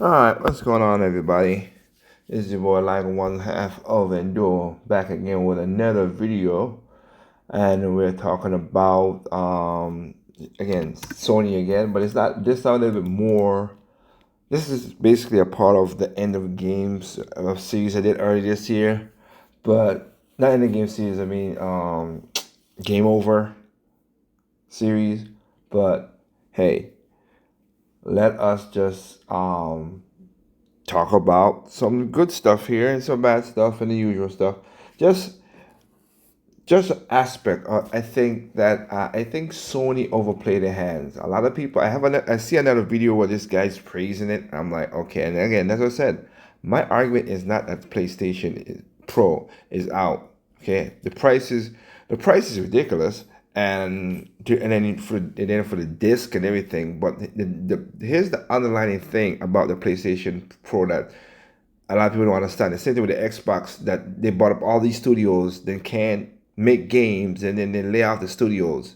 Alright, what's going on, everybody? This is your boy, like one half of Endure, back again with another video. And we're talking about, again, Sony again, but it's not this time a little bit more. This is basically a part of the end of games series I did earlier this year, but not in the game series, I mean, Game Over series. But hey, let us just talk about some good stuff here and some bad stuff and the usual stuff. Just just an aspect. I think Sony overplayed their hands. A lot of people. I see another video where this guy's praising it. I'm like, okay. And again, as I said, my argument is not that Pro is out. Okay, the price is ridiculous, and then for the disc and everything. But here's the underlying thing about the PlayStation Pro that a lot of people don't understand. The same thing with the Xbox, that they bought up all these studios, then can't make games, and then they lay off the studios.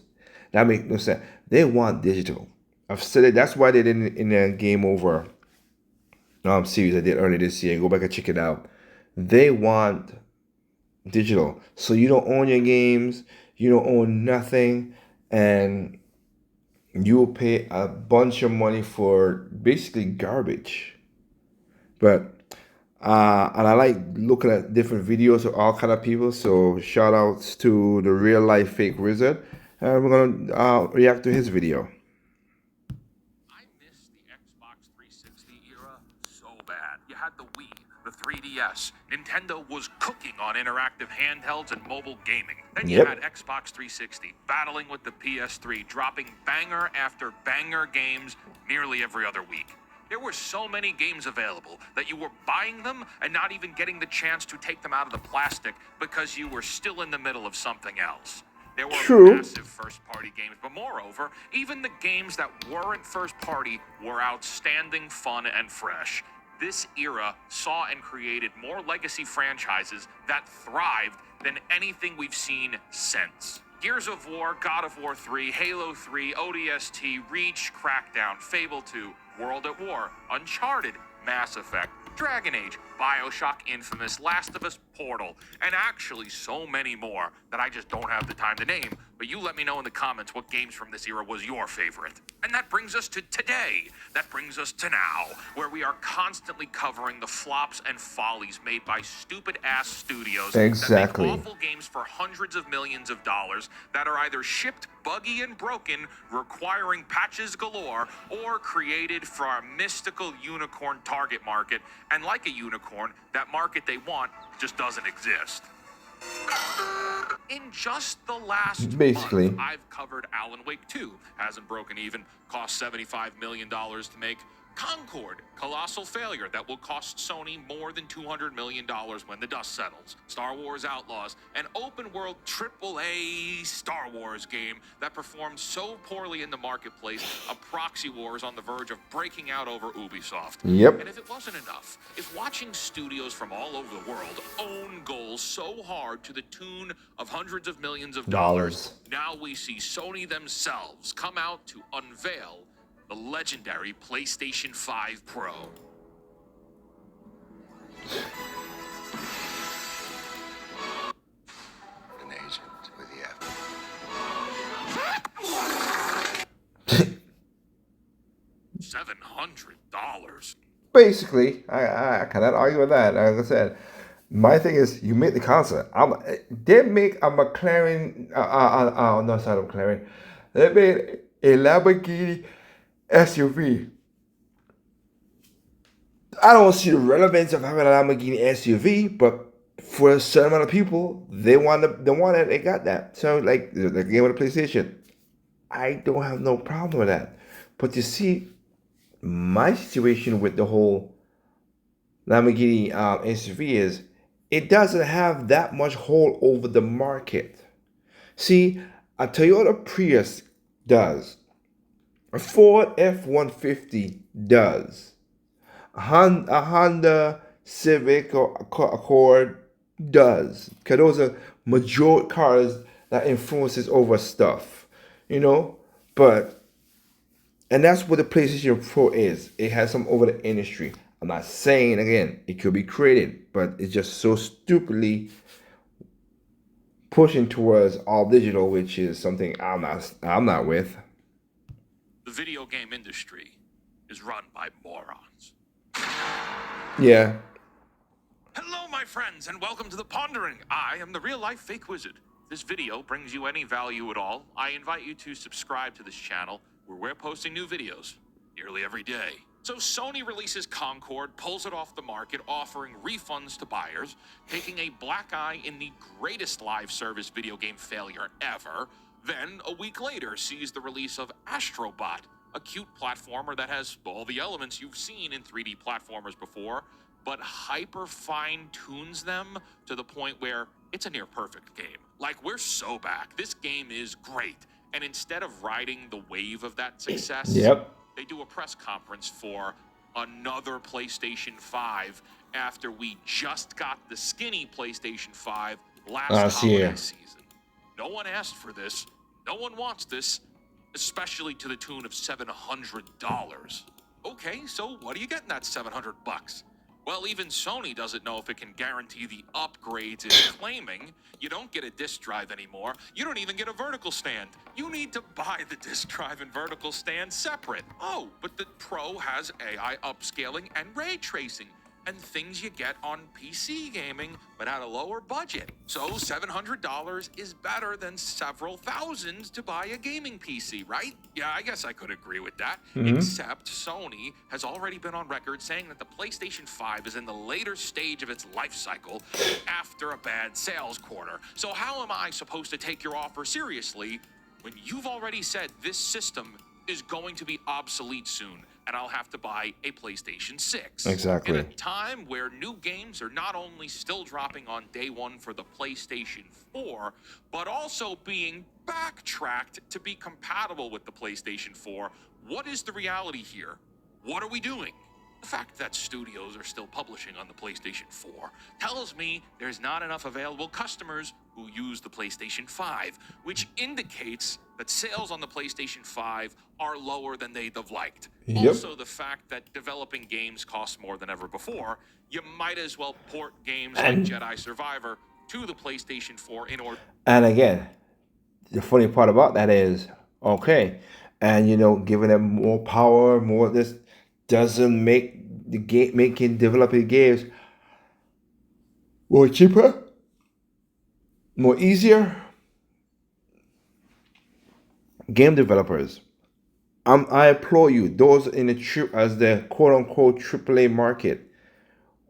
That makes no sense. They want digital. I've said it. That's why they did it in the Game Over series I did earlier this year. Go back and check it out. They want digital, so you don't own your games, you don't own nothing, and you will pay a bunch of money for basically garbage. But and I like looking at different videos of all kind of people. So shout outs to the real life fake wizard, and we're gonna react to his video. I miss the Xbox 360 era so bad. You had the Wii, the 3DS. Nintendo was cooking on interactive handhelds and mobile gaming. Then you had Yep. Xbox 360 battling with the PS3, dropping banger after banger games nearly every other week. There were so many games available that you were buying them and not even getting the chance to take them out of the plastic because you were still in the middle of something else. There were True. massive first party games, but moreover, even the games that weren't first party were outstanding, fun, and fresh. This era saw and created more legacy franchises that thrived than anything we've seen since. Gears of War, God of War 3, Halo 3, ODST, Reach, Crackdown, Fable 2, World at War, Uncharted, Mass Effect, Dragon Age, Bioshock Infamous, Last of Us, Portal, and actually so many more that I just don't have the time to name, but you let me know in the comments what games from this era was your favorite. And that brings us to today. That brings us to now, where we are constantly covering the flops and follies made by stupid-ass studios that make Exactly. awful games for hundreds of millions of dollars that are either shipped buggy and broken, requiring patches galore, or created for our mystical unicorn target market. And like a unicorn, that market they want just doesn't exist. In just the last month, Basically. I've covered Alan Wake 2, hasn't broken even, cost $75 million to make. Concord, colossal failure that will cost Sony more than $200 million when the dust settles. Star Wars Outlaws, an open world AAA Star Wars game that performed so poorly in the marketplace, a proxy war is on the verge of breaking out over Ubisoft. Yep. And if it wasn't enough, if watching studios from all over the world own goals so hard to the tune of hundreds of millions of dollars, Dollars. now we see Sony themselves come out to unveil the legendary PlayStation 5 Pro. An agent with the $700. Basically, I cannot argue with that. Like I said, my thing is, you make the console. They make a McLaren. No, it's not a McLaren. They made a Lamborghini SUV. I don't see the relevance of having a Lamborghini SUV, but for a certain amount of people, they want it, they got that. So like the game with the PlayStation, I don't have no problem with that. But you see, my situation with the whole Lamborghini SUV is it doesn't have that much hold over the market. See, a Toyota Prius does. A Ford F-150 does. A Honda Civic or Accord does. Because those are major cars that influences over stuff. You know? But And that's what the PlayStation 4 is. It has some over the industry. I'm not saying again it could be created, but it's just so stupidly pushing towards all digital, which is something I'm not with. The video game industry is run by morons. Yeah. Hello, my friends, and welcome to The Pondering. I am the real-life fake wizard. If this video brings you any value at all, I invite you to subscribe to this channel, where we're posting new videos nearly every day. So Sony releases Concord, pulls it off the market, offering refunds to buyers, taking a black eye in the greatest live service video game failure ever. Then, a week later, sees the release of Astrobot, a cute platformer that has all the elements you've seen in 3D platformers before, but hyper fine tunes them to the point where it's a near perfect game. Like, we're so back. This game is great. And instead of riding the wave of that success, Yep. they do a press conference for another PlayStation 5 after we just got the skinny PlayStation 5 last holiday season. No one asked for this. No one wants this, especially to the tune of $700. Okay, so what do you get in that $700? Well, even Sony doesn't know if it can guarantee the upgrades it's claiming. You don't get a disk drive anymore. You don't even get a vertical stand. You need to buy the disk drive and vertical stand separate. Oh, but the Pro has AI upscaling and ray tracing, and things you get on PC gaming, but at a lower budget. So $700 is better than several thousands to buy a gaming PC, right? Yeah, I guess I could agree with that. Except Sony has already been on record saying that the PlayStation 5 is in the later stage of its life cycle after a bad sales quarter. So how am I supposed to take your offer seriously when you've already said this system is going to be obsolete soon, and I'll have to buy a PlayStation 6. Exactly. In a time where new games are not only still dropping on day one for the PlayStation 4, but also being backtracked to be compatible with the PlayStation 4, what is the reality here? What are we doing? The fact that studios are still publishing on the PlayStation 4 tells me there's not enough available customers who use the PlayStation 5, which indicates that sales on the PlayStation 5 are lower than they'd have liked. Yep. Also, the fact that developing games costs more than ever before, you might as well port games like Jedi Survivor to the PlayStation 4 in order. And again, the funny part about that is, okay, and giving them more power, more this doesn't make the game, making developing games more cheaper, more easier. Game developers, I applaud you. Those in the as the quote unquote AAA market,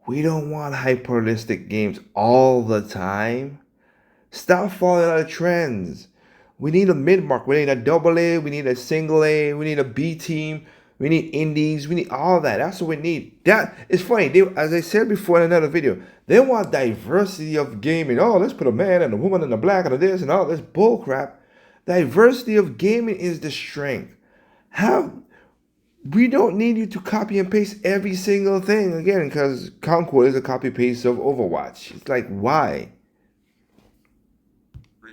we don't want hyper-realistic games all the time. Stop following other trends. We need a mid-mark. We need a double A. We need a single A. We need a B team. We need indies. We need all that. That's what we need. That is funny. As I said before in another video, they want diversity of gaming. Oh, let's put a man and a woman and a black and a this and all this bull crap. Diversity of gaming is the strength. We don't need you to copy and paste every single thing again, because Concord is a copy paste of Overwatch. It's like, why?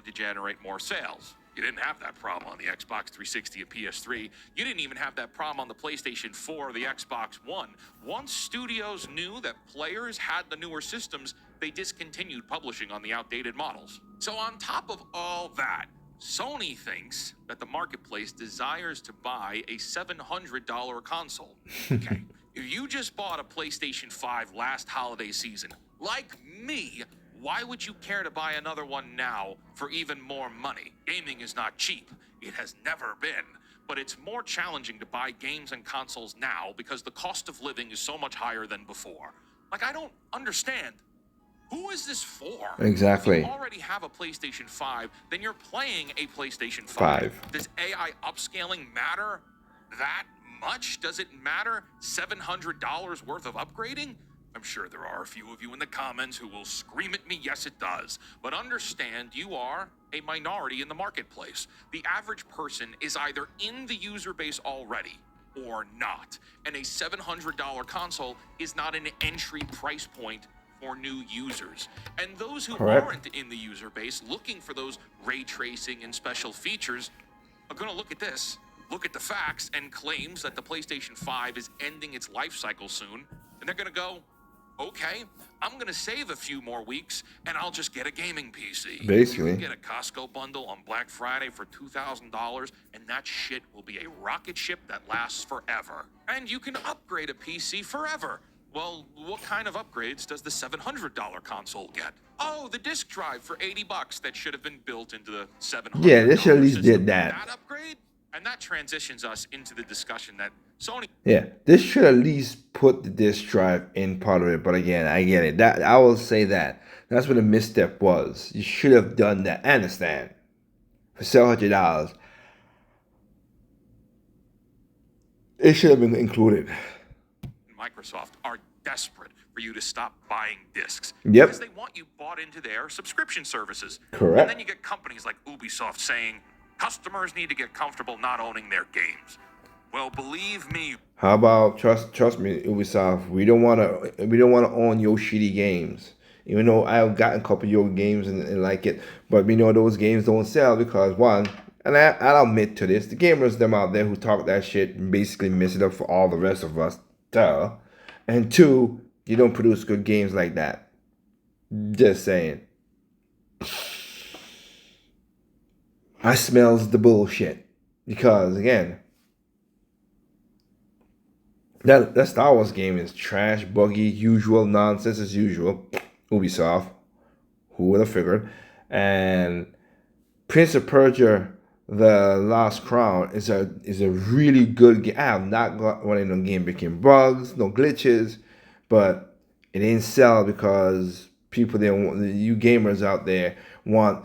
To generate more sales. You didn't have that problem on the Xbox 360 and PS3. You didn't even have that problem on the PlayStation 4 or the Xbox One. Once studios knew that players had the newer systems, they discontinued publishing on the outdated models. So on top of all that, Sony thinks that the marketplace desires to buy a $700 console. Okay, if you just bought a PlayStation 5 last holiday season, like me, why would you care to buy another one now for even more money? Gaming is not cheap. It has never been. But it's more challenging to buy games and consoles now because the cost of living is so much higher than before. Like, I don't understand. Who is this for? Exactly. If you already have a PlayStation 5, then you're playing a PlayStation 5. Does AI upscaling matter that much? Does it matter $700 worth of upgrading? I'm sure there are a few of you in the comments who will scream at me, yes, it does. But understand, you are a minority in the marketplace. The average person is either in the user base already or not. And a $700 console is not an entry price point for new users. And those who aren't in the user base looking for those ray tracing and special features are going to look at this look at the facts and claims that the PlayStation 5 is ending its life cycle soon, and they're going to go, okay, I'm going to save a few more weeks and I'll just get a gaming PC. You Basically. can get a Costco bundle on Black Friday for $2,000, and that shit will be a rocket ship that lasts forever. And you can upgrade a PC forever. Well, what kind of upgrades does the $700 console get? Oh, the disk drive for $80 that should have been built into the $700. Yeah, they should at least system. did that. That upgrade? And that transitions us into the discussion that Sony. Yeah, this should at least put the disk drive in part of it. But again, I get it. That I will say that's what a misstep was. You should have done that. I understand. For $700, it should have been included. Microsoft are desperate for you to stop buying discs. Yep. Because they want you bought into their subscription services. Correct. And then you get companies like Ubisoft saying customers need to get comfortable not owning their games. Well, believe me. How about trust me, Ubisoft? We don't want to own your shitty games. Even though I've gotten a couple of your games and like it, but we know those games don't sell because one, and I'll admit to this, the gamers them out there who talk that shit and basically mess it up for all the rest of us. Duh. And two, you don't produce good games like that. Just saying. I smells the bullshit. Because again, that Star Wars game is trash, buggy, usual nonsense as usual. Ubisoft. Who would have figured? And Prince of Persia The Last Crown is a really good game. I have not got one in the game breaking bugs, no glitches, but it didn't sell because people you gamers out there want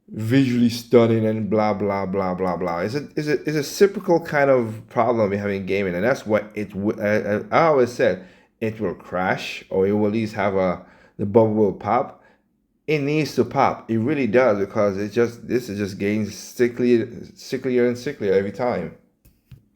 visually stunning and blah blah blah blah blah. It's a typical kind of problem we have in gaming, and that's what I always said it will crash or it will at least have the bubble will pop. It needs to pop. It really does because this is just getting sicklier and sicklier every time.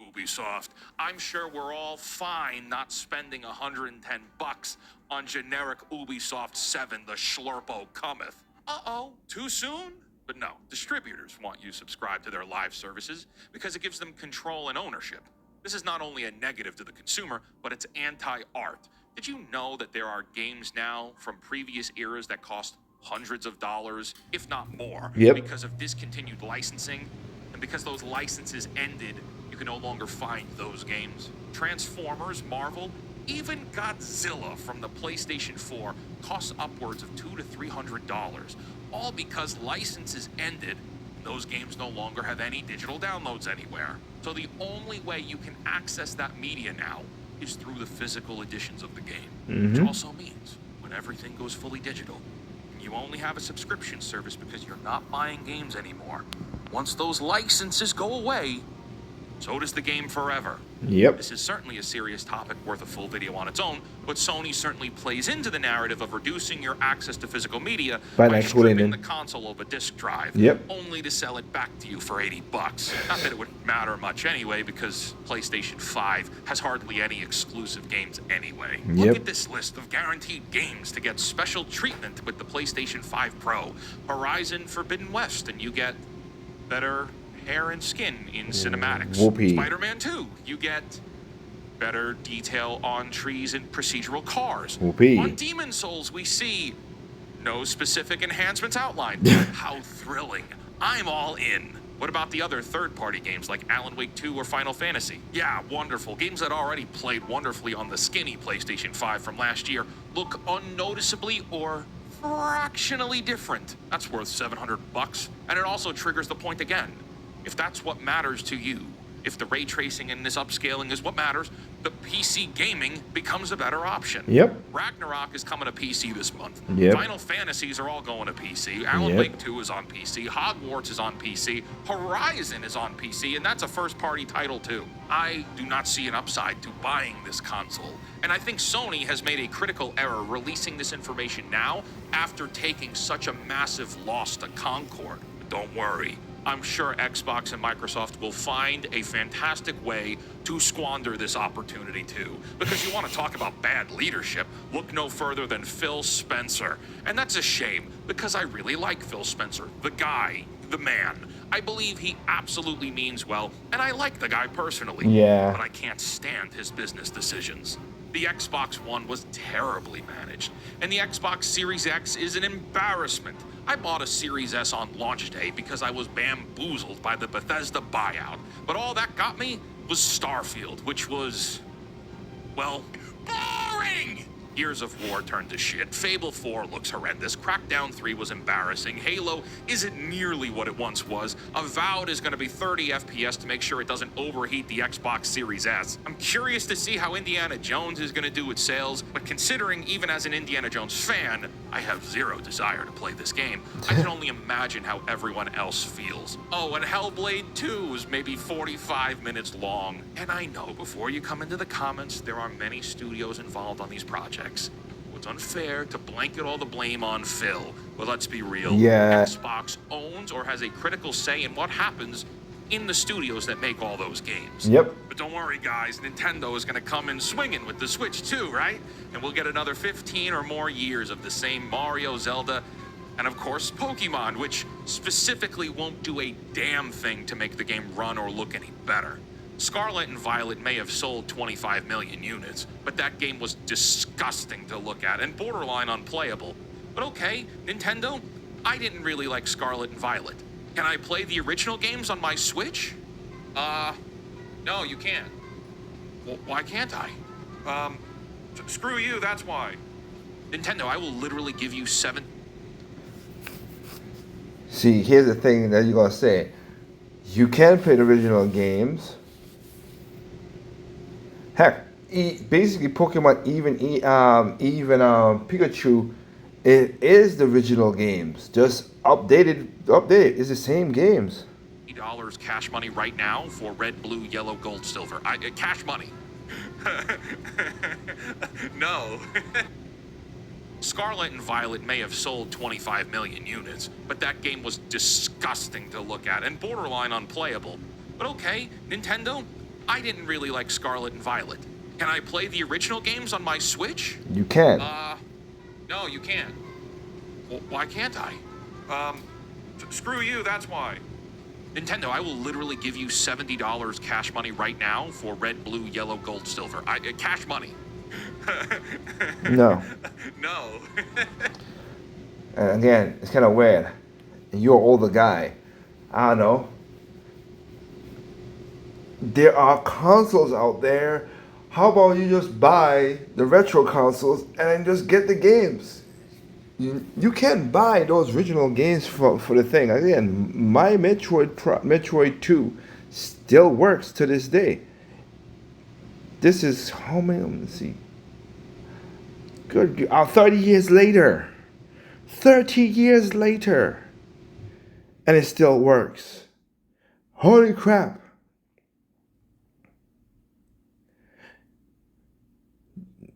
Ubisoft, I'm sure we're all fine not spending $110 on generic Ubisoft 7 The Schlurpo Cometh. Uh-oh, too soon? But no, distributors want you subscribed to their live services because it gives them control and ownership. This is not only a negative to the consumer, but it's anti-art. Did you know that there are games now from previous eras that cost hundreds of dollars, if not more, Yep. because of discontinued licensing? And because those licenses ended, you can no longer find those games. Transformers, Marvel, even Godzilla from the PlayStation 4 costs upwards of $200 to $300, all because licenses ended. Those games no longer have any digital downloads anywhere. So the only way you can access that media now is through the physical editions of the game, which also means when everything goes fully digital, you only have a subscription service because you're not buying games anymore. Once those licenses go away, so does the game forever. Yep. This is certainly a serious topic worth a full video on its own, but Sony certainly plays into the narrative of reducing your access to physical media by stripping the console of a disc drive, only to sell it back to you for $80. Not that it would matter much anyway, because PlayStation 5 has hardly any exclusive games anyway. Look at this list of guaranteed games to get special treatment with the PlayStation 5 Pro. Horizon Forbidden West, and you get better hair and skin in cinematics. Spider-Man 2, you get better detail on trees and procedural cars. On Demon Souls, we see no specific enhancements outlined. How thrilling. I'm all in. What about the other third-party games like Alan Wake 2 or Final Fantasy? Yeah, wonderful. Games that already played wonderfully on the skinny PlayStation 5 from last year look unnoticeably or fractionally different. That's worth $700, and it also triggers the point again. If that's what matters to you, if the ray tracing and this upscaling is what matters, the PC gaming becomes a better option. Ragnarok is coming to PC this month. Final Fantasies are all going to PC. Alan Wake 2 is on PC. Hogwarts is on PC. Horizon is on PC, and that's a first-party title too. I do not see an upside to buying this console, and I think Sony has made a critical error releasing this information now after taking such a massive loss to Concord. But don't worry. I'm sure Xbox and Microsoft will find a fantastic way to squander this opportunity too. Because you want to talk about bad leadership, look no further than Phil Spencer. And that's a shame, because I really like Phil Spencer, the guy. the man. I believe he absolutely means well, and I like the guy personally. Yeah. But I can't stand his business decisions. The Xbox One was terribly managed, and the Xbox Series X is an embarrassment. I bought a Series S on launch day because I was bamboozled by the Bethesda buyout, but all that got me was Starfield, which was, well, boring! Gears of War turned to shit. Fable 4 looks horrendous. Crackdown 3 was embarrassing. Halo isn't nearly what it once was. Avowed is going to be 30 FPS to make sure it doesn't overheat the Xbox Series S. I'm curious to see how Indiana Jones is going to do with sales, but considering even as an Indiana Jones fan, I have zero desire to play this game. I can only imagine how everyone else feels. Oh, and Hellblade 2 is maybe 45 minutes long. And I know before you come into the comments, there are many studios involved on these projects. It's unfair to blanket all the blame on Phil, but let's be real. Yeah. Xbox owns or has a critical say in what happens in the studios that make all those games. Yep. But don't worry, guys, Nintendo is going to come in swinging with the Switch too, right? And we'll get another 15 or more years of the same Mario, Zelda, and of course Pokemon, which specifically won't do a damn thing to make the game run or look any better. Scarlet and Violet may have sold 25 million units, but that game was disgusting to look at and borderline unplayable. But okay, Nintendo, I didn't really like Scarlet and Violet. Can I play the original games on my Switch? No, you can't. Well, why can't I? Screw you, that's why. Nintendo, I will literally give you 7... See, here's the thing that you're gonna say. You can play the original games. Heck, basically Pokemon, even Pikachu, it is the original games, just updated. It's the same games. $80 cash money right now for red, blue, yellow, gold, silver. Cash money. No. Scarlet and Violet may have sold 25 million units, but that game was disgusting to look at and borderline unplayable. But okay, Nintendo, I didn't really like Scarlet and Violet. Can I play the original games on my Switch? You can. No, you can't. Well, why can't I? Screw you, that's why. Nintendo, I will literally give you $70 cash money right now for red, blue, yellow, gold, silver. Cash money. No. No. And again, it's kind of weird. You're an older guy. I don't know. There are consoles out there. How about you just buy the retro consoles and then just get the games? You can buy those original games for the thing. Again, my Metroid 2 still works to this day. This is how many? Let me see. Good. 30 years later. 30 years later. And it still works. Holy crap.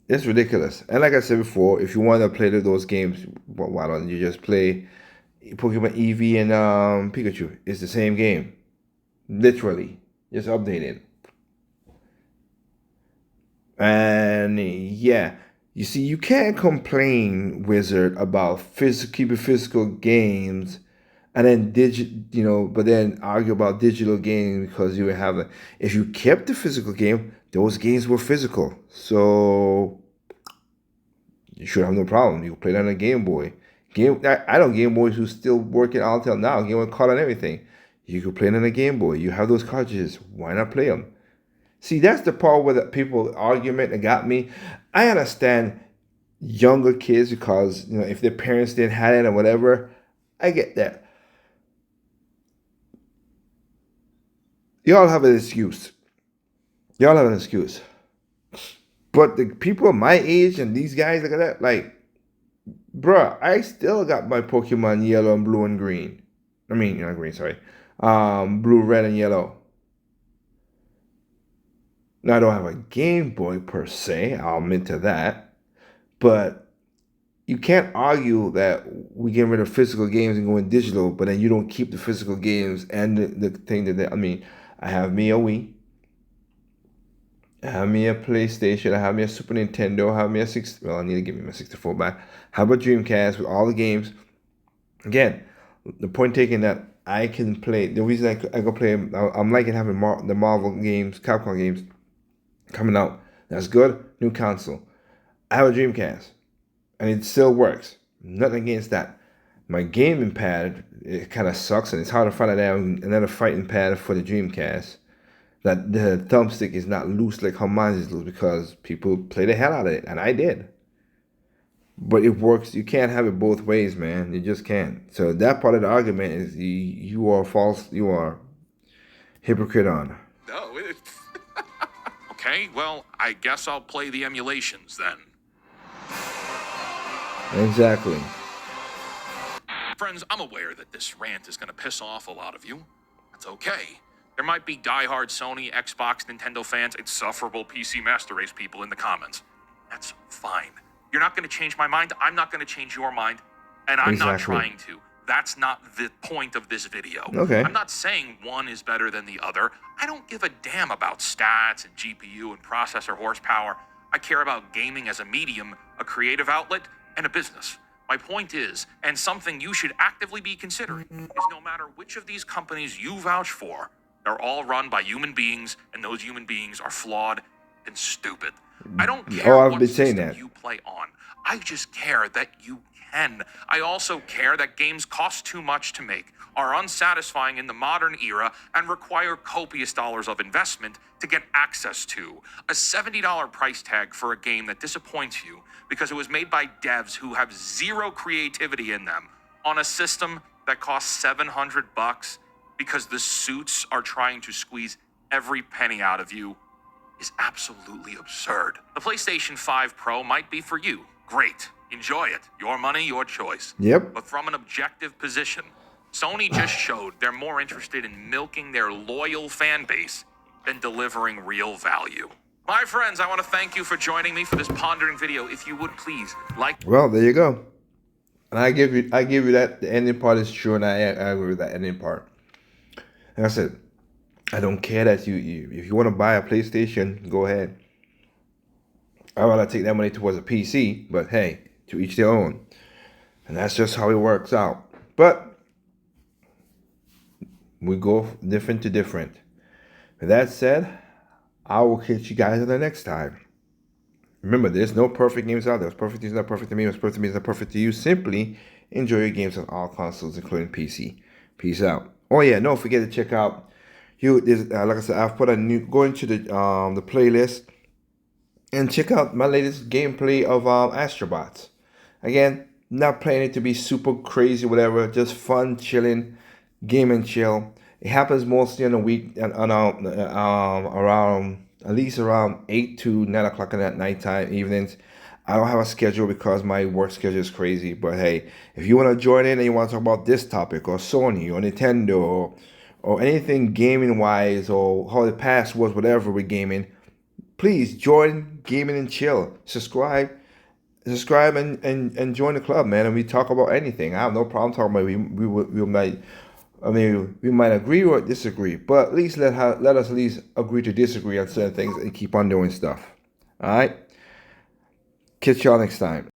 It's ridiculous. And like I said before, if you want to play those games, why don't you just play Pokemon Eevee and Pikachu? It's the same game. Literally. Just updated. And yeah. You see, you can't complain, Wizard, about keeping physical games and then but then argue about digital games because you have if you kept the physical game, those games were physical. So you should have no problem. You can play that on a Game Boy. I know Game Boys who still working out till now, Game Boy Color and everything. You can play it on a Game Boy. You have those cartridges. Why not play them? See, that's the part where the people argument that got me. I understand younger kids because if their parents didn't have it or whatever. I get that. Y'all have an excuse. Y'all have an excuse. But the people my age and these guys like that, like, bruh, I still got my Pokemon yellow and blue and green. I mean, not green, sorry. Blue, red, and yellow. Now, I don't have a Game Boy per se. I'll admit to that. But you can't argue that we get rid of physical games and going digital, but then you don't keep the physical games and the thing I have me a Wii. I have me a PlayStation. I have me a Super Nintendo. I have me a I need to give me my 64 back. How about Dreamcast with all the games? Again, the point taken that I can play. The reason I go play, I'm liking having the Marvel games, Capcom games coming out. That's good. New console. I have a Dreamcast, and it still works. Nothing against that. My gaming pad, it kind of sucks, and it's hard to find another fighting pad for the Dreamcast. That the thumbstick is not loose like how mine is loose because people play the hell out of it, and I did. But it works. You can't have it both ways, man. You just can't. So that part of the argument is you are false. You are hypocrite on. No, okay, well, I guess I'll play the emulations then. Exactly. Friends, I'm aware that this rant is going to piss off a lot of you. That's okay. There might be diehard Sony, Xbox, Nintendo fans, insufferable PC Master Race people in the comments. That's fine. You're not going to change my mind. I'm not going to change your mind. And I'm not trying to. That's not the point of this video. Okay. I'm not saying one is better than the other. I don't give a damn about stats and GPU and processor horsepower. I care about gaming as a medium, a creative outlet, and a business. My point is, and something you should actively be considering, is no matter which of these companies you vouch for, they're all run by human beings, and those human beings are flawed and stupid. I don't care I've what been saying system that. you play on. I just care that you can. I also care that games cost too much to make, are unsatisfying in the modern era, and require copious dollars of investment to get access to. A $70 price tag for a game that disappoints you because it was made by devs who have zero creativity in them on a system that costs $700 because the suits are trying to squeeze every penny out of you is absolutely absurd. The PlayStation 5 Pro might be for you. Great. Enjoy it. Your money, your choice. Yep. But from an objective position, Sony just showed they're more interested in milking their loyal fan base than delivering real value. My friends, I want to thank you for joining me for this pondering video. If you would please like. Well, there you go. And I give you that the ending part is true, and I agree with that ending part. Like I said, I don't care that you if you want to buy a PlayStation, go ahead. I'd rather take that money towards a PC, but hey, to each their own. And that's just how it works out. But we go different to different. With that said, I will catch you guys on the next time. Remember, there's no perfect games out there. What's perfect is not perfect to me. What's perfect to me is not perfect to you. Simply enjoy your games on all consoles, including PC. Peace out. Oh yeah, don't forget to check out like I said, I've put go into the playlist and check out my latest gameplay of Astrobots. Again, not playing it to be super crazy, whatever. Just fun, chilling, game and chill. It happens mostly on the week, around at least around 8 to 9 o'clock at nighttime, evenings. I don't have a schedule because my work schedule is crazy. But hey, if you want to join in and you want to talk about this topic or Sony or Nintendo or anything gaming wise or how the past was, whatever with gaming, please join Gaming and Chill. Subscribe and join the club, man. And we talk about anything. I have no problem talking about we might agree or disagree, but at least let us at least agree to disagree on certain things and keep on doing stuff. All right. Catch y'all next time.